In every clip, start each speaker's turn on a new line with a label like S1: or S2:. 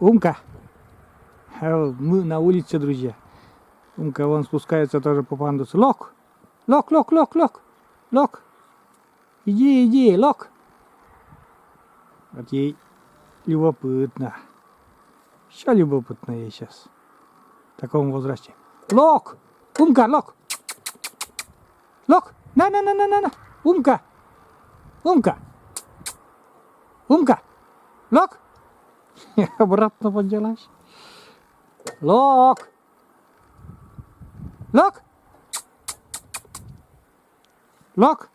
S1: Умка. Мы на улице, друзья. Умка вон спускается тоже по пандусу. Лок! Лок, лок, лок, лок! Лок! Иди, иди, лок! Вот ей любопытно. Все любопытно ей сейчас. В таком возрасте. Лок! Умка, лок! Лок! На! Умка! Умка! Умка! Лок! Обратно поднялась. Лок! Лок! Лок!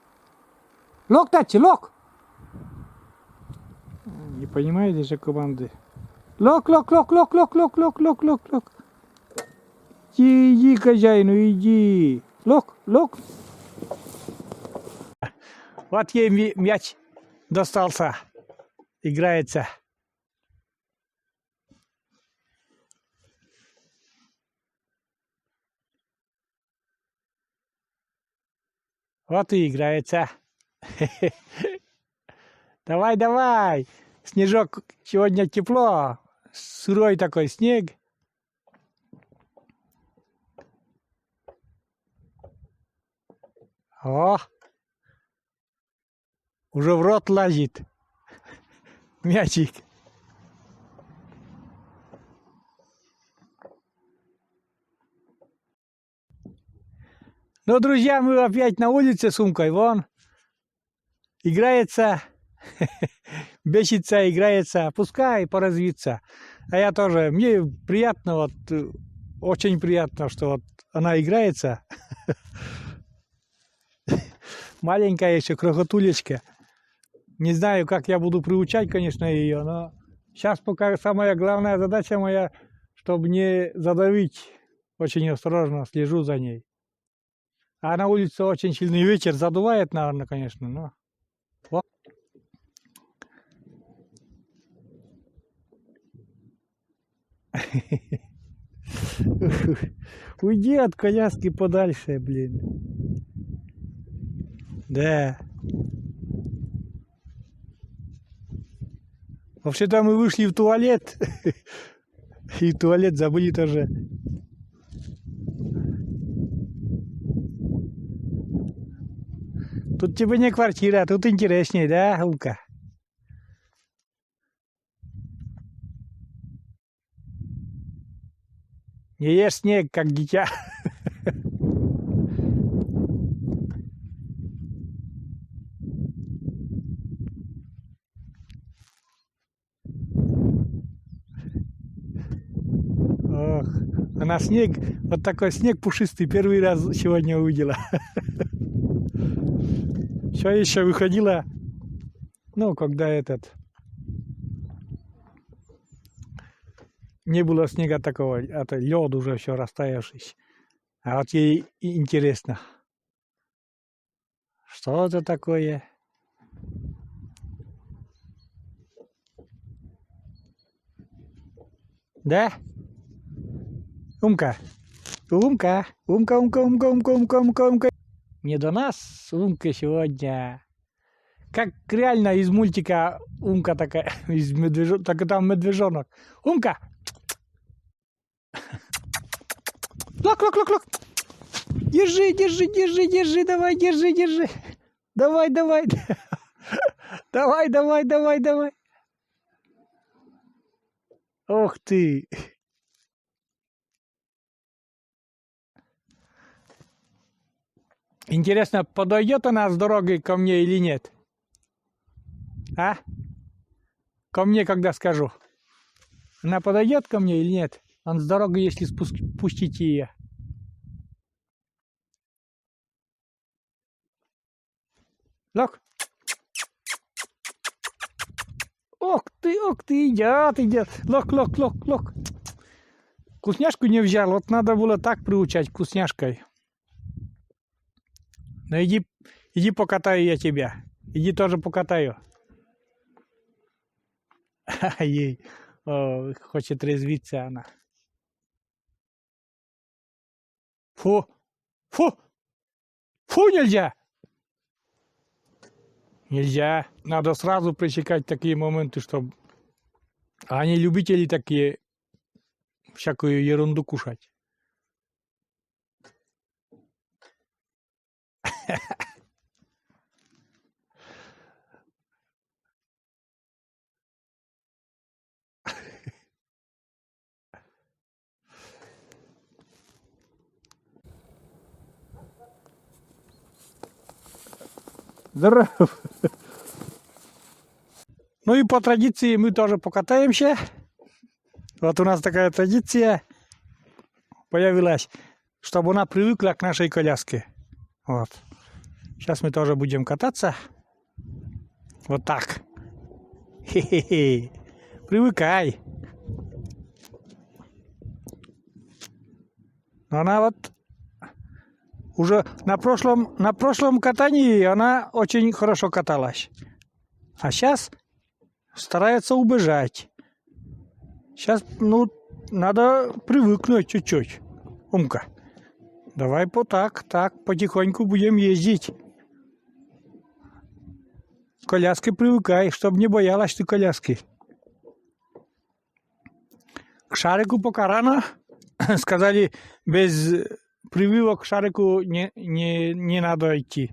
S1: Лок, дайте, лок! Не понимаете же команды. Лок, лок, лок, лок, лок, лок, лок, лок, лок, лок. Иди, иди, хозяину, иди. Лок, лок. Вот ей мяч достался. Играется. Вот и играется. Давай, давай. Снежок, сегодня тепло. Сырой такой снег. О! Уже в рот лазит. Мячик. Ну, друзья, мы опять на улице с Умкой. Вон. Играется. Бесится, играется. Пускай поразвиться. А я тоже. Мне приятно, вот, очень приятно, что вот она играется. Маленькая еще крохотулечка. Не знаю, как я буду приучать, конечно, ее, но сейчас пока самая главная задача моя, чтобы не задавить. Очень осторожно слежу за ней. А на улице очень сильный ветер, задувает, наверное, конечно, но... Вот. Уйди от коляски подальше, блин. Да. Вообще-то мы вышли в туалет. И в туалет забыли тоже. Тут тебе не квартира, тут интереснее, да, Умка? Не ешь снег, как дитя. Ох, она снег, вот такой снег пушистый первый раз сегодня увидела. Все еще выходила, ну, когда не было снега такого, это лед уже все растаявшийся. А вот ей интересно, что это такое? Да? Умка. Умка. Умка, умка, умка, умка, умка, умка, умка. Не до нас Умка сегодня. Как реально из мультика Умка такая, из медвежонка, так и там медвежонок. Умка! Лок, лок, лок, лок! Держи, держи, держи, держи, давай, держи, держи. Давай, давай. Давай, давай, давай, давай. Ох ты. Интересно, подойдет она с дороги ко мне или нет? А? Ко мне, когда скажу. Она подойдет ко мне или нет? Он с дороги, если пустить ее. Лок. Ох ты, идет, идет. Лок, лок, лок, лок. Вкусняшку не взял, вот надо было так приучать вкусняшкой. Ну иди покатаю я тебя. Иди тоже покатаю. Ей, хочет резвиться она. Фу, фу, фу, нельзя. Нельзя. Надо сразу пресекать такие моменты, чтобы А они любители такие всякую ерунду кушать. Здорово. Ну и по традиции мы тоже покатаемся. Вот у нас такая традиция появилась, чтобы она привыкла к нашей коляске. Вот. Сейчас мы тоже будем кататься. Вот так. Хе-хе-хе. Привыкай. Но она вот уже на прошлом катании она очень хорошо каталась. А сейчас старается убежать. Сейчас, ну, надо привыкнуть чуть-чуть. Умка, давай так, потихоньку будем ездить. К коляске привыкай, чтобы не боялась ты коляски. К шарику пока рано. Сказали, без прививок к шарику не надо идти.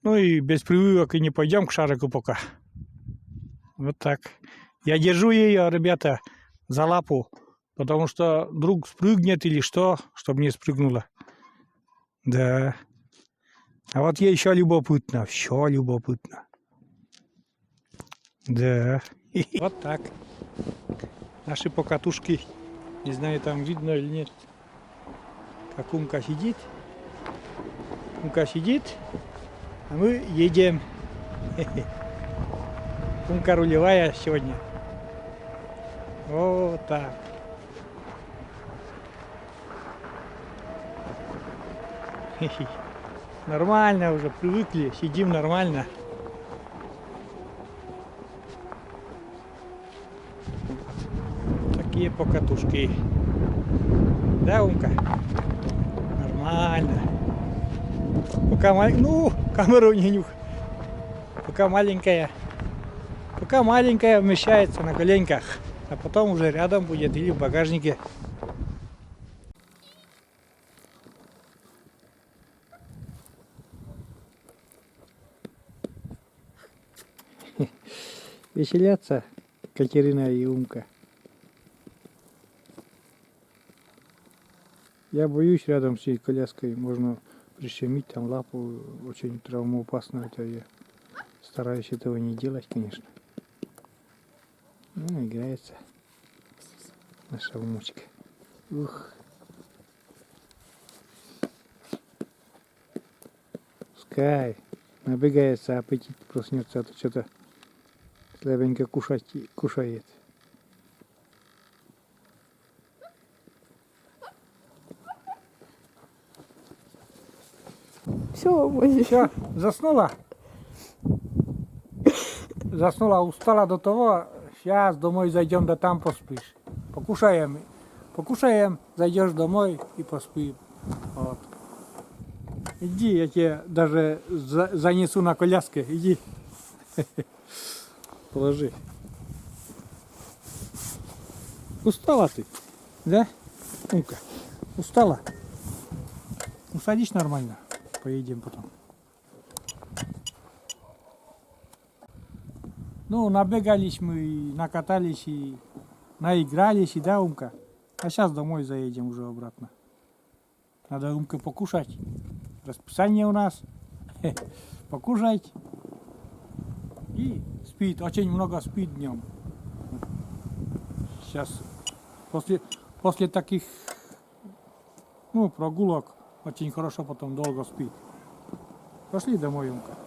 S1: Ну и без прививок и не пойдем к шарику пока. Вот так. Я держу ее, ребята, за лапу, потому что вдруг спрыгнет или что, чтобы не спрыгнула. Да. А вот ей еще любопытно, все любопытно. Да. Вот так. Наши покатушки. Не знаю, там видно или нет. Как Умка сидит. Умка сидит, а мы едем. Умка рулевая сегодня. Вот так. Нормально уже, привыкли, сидим нормально. Такие покатушки. Да, Умка? Нормально. Пока ну, камеру не нюх. Пока маленькая вмещается на коленках, а потом уже рядом будет или в багажнике. Веселятся Катерина и Умка. Я боюсь рядом с этой коляской, можно прищемить там лапу, очень травмоопасно это. Я стараюсь этого не делать, конечно. Ну, играется наша Умочка. Ух. Пускай набегается, аппетит проснется, а то что-то слабенько кушает. Все, заснула? Заснула, устала до того. Сейчас домой зайдем, да там поспишь. Покушаем, зайдешь домой и поспим. Вот. Иди, я тебе даже занесу на коляске. Иди. Положи. Устала ты? Да? Ну-ка, устала? Ну садись нормально. Поедем потом. Ну, набегались мы, накатались и наигрались, и да, Умка? А сейчас домой заедем уже обратно. Надо, Умка, покушать. Расписание у нас. Покушать. И спит. Очень много спит днем. Сейчас после таких прогулок очень хорошо потом долго спит. Пошли домой, Умка.